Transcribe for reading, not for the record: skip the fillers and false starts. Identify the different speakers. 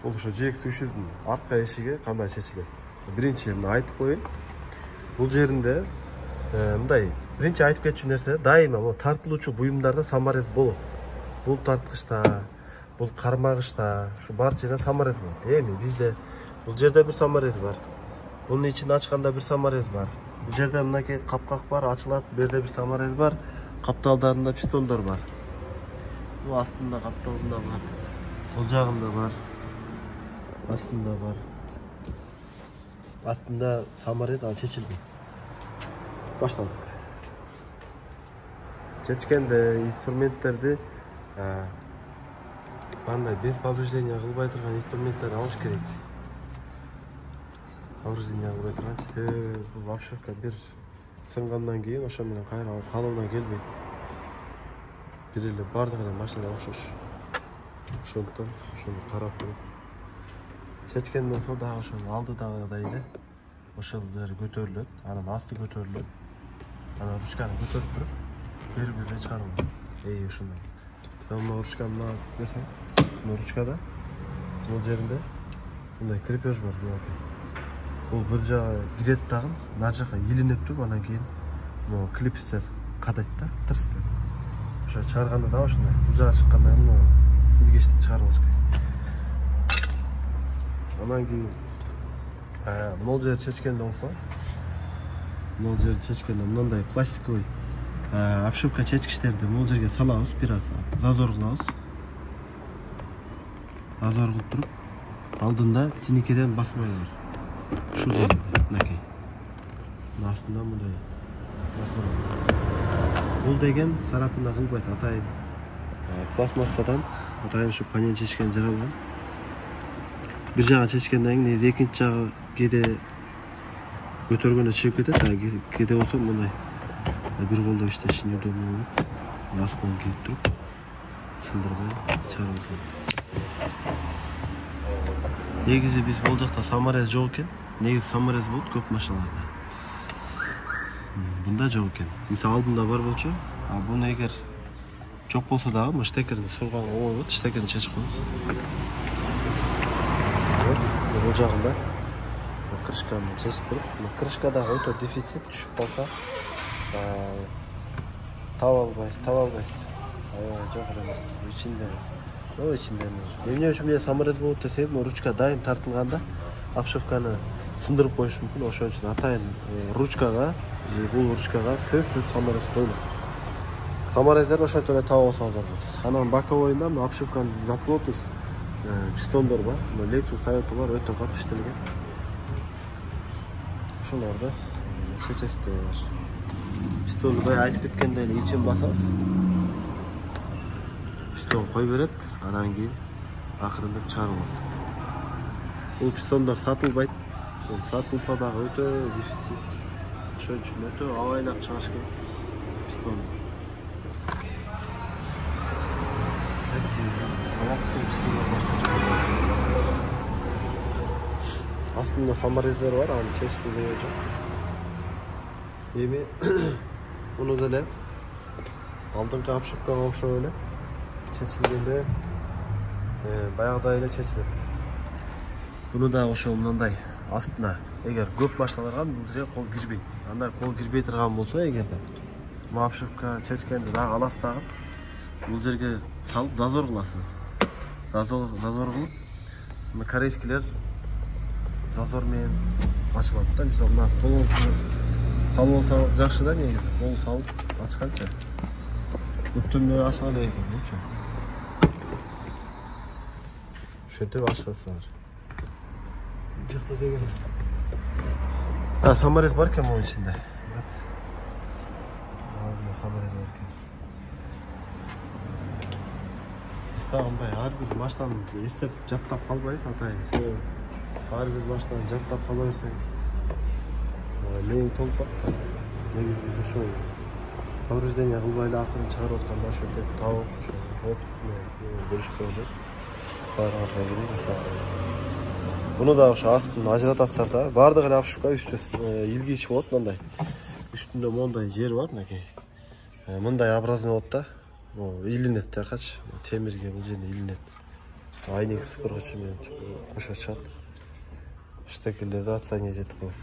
Speaker 1: ошо жээк сүйшүдүн артка эшиги кандай чечилет? Биринчи мына айтып коеюн. Бул жеринде мындай биринчи айтып кетчү нерсе дайыма бул тартылуучу буюмдарда саморез болот. Бул тарткычта, бул кармагычта, ушу бар жерде саморез болот. Эми бизде бул жерде бир саморез бар. Bunun için açkanda bir samarez var. Bu жерде мынакей капкак бар, ачылат. Бу жерде бир саморез бар. Капталдарында пистолдор бар. Бул астында капталында бар. Сол жагында бар. Астында бар. Астында саморез ал чечилген. Башталдык. Чечкенде инструменттерди кандай без повреждения кылбай турган инструменттерди алыш керек. Повреждения кылбай турганчы, себеби бул обшивка бир сынгандан кийин ошо менен кайра калыбына келбейт. Бир эле бардыгы эле машина окшош. Ошондуктан ошону карап туруп чечкенден соң дагы ошонун алдыдагыдай эле ошол жери көтөрүлөт, анан асты көтөрүлөт. Анан ручканы көтөрүп туруп бери бирден чыгарып алат. Ошондой. Мына ручканы мына көрсөңүз, мына ручкада бул жеринде мындай крепеж бар мынакей. Бул бир жагы кирет дагы, нар жака илинип туруп, анан кийин могу клипстер кадайт да, тырстеп. Ошо чыгарганда да ошондой. Бул жага чыкканда мына илгичти чыгарып алыш керек. Анан кийин могул жер чечкенде болсо, могул жер чечкенде мындай пластиковый обшивка чечкичтерди могул жерге салабыз, бир аз зазор кылабыз. Зазор кылып туруп, алдында тинекеден басмай бар. Ушул жерде мынакей. Астында мындай басмай. Бул деген сарапына кылбайт, атайын пластмассадан, атайын ушу панель чечкен жаралган. Бир жагын чечкенден кийин экинчи жагы кээде көтөргөндө чыгып кетет, кээде болсо мындай бир колдо иштешине удобный болот. Астынан кирип туруп, сындырбай чыгарып алсак. Негизи биз бул жакта саморез жок экен. Негизи саморез болот көп машиналарда. Бунда жок экен. Мисалы алдында бар болчу, буну эгер жок болсо дагы штекерди сурганга оңой болот, штекерди чечип коебуз. Бул жагында крышканы чечип туруп, крышкадагы өтө дефицит түшүп калса, таба албайсыз. Жок эле ичинде. Ичинде. Эмне үчүн саморез болот десек, ручка дайым тартылганда обшивканы сындырып коюш мүмкүн. Ошон үчүн атайын ручкага, бул ручкага сөзсүз саморез коюлат. Саморезди ошентип эле таап алсаңыздар болот. Анан боковойунда обшивканын заплотус пистондор бар. Lexus Toyota бар, өтө катуу иштелген. Ошолорду чечесиздер. Пистонду бая айтып кеткендей эле ичин басасыз. Пистон кой берет, анан кийин акырындап чыгарабыз. Бул пистондор сатылбайт. Сатылса дагы өтө дефицит. Ошон үчүн өтө абайлап чыгыш керек пистон. Астында саморезер бар, аны чечти деген жок. Эми муну деле алдыңкы обшивкага окшоп эле чечилгенде баягыдай эле чечилет. Буну да ошо мындай астына эгер көп машиналарга бул жерге кол кирбейт. Андай кол кирбей турган болсо эгерде мына обшивка чечкенди дагы аласыз дагы бул жерге салып зазор кыласыз. Зазор кылып корейскилер зазор менен ачылат да. Мисалы мына колуңузду салып алсаңыз жакшы да, негизи кол салып ачканча. Көптөмө ача элек экен, болчу. Ошентип ачасыздар. Жакта деген. Саморез бар экен мунун ичинде. Алдында саморез бар экен. Мындай ар бир машинаны эстеп жаттап калбайсыз атайын. Себеби ар бир машинаны жаттап кала берсең мээң толпак. Негизи биз ошол повреждение кылбай эле акырын чыгарып атканда ошентип табып, ошо опыт менен бөлүшүп коебуз. Баарыңарга берейин. Буну да ошо астын ажыратасыздар да. Бардыгы эле обшивка изгич болот мындай. Үстүндө мондай жер бар мынакей. Мындай образный болот да. Илинет да кач темирге бул жерде илинет. Aynik sıfırgычы менен кошо чат. Штекелерди атса не жетип калат.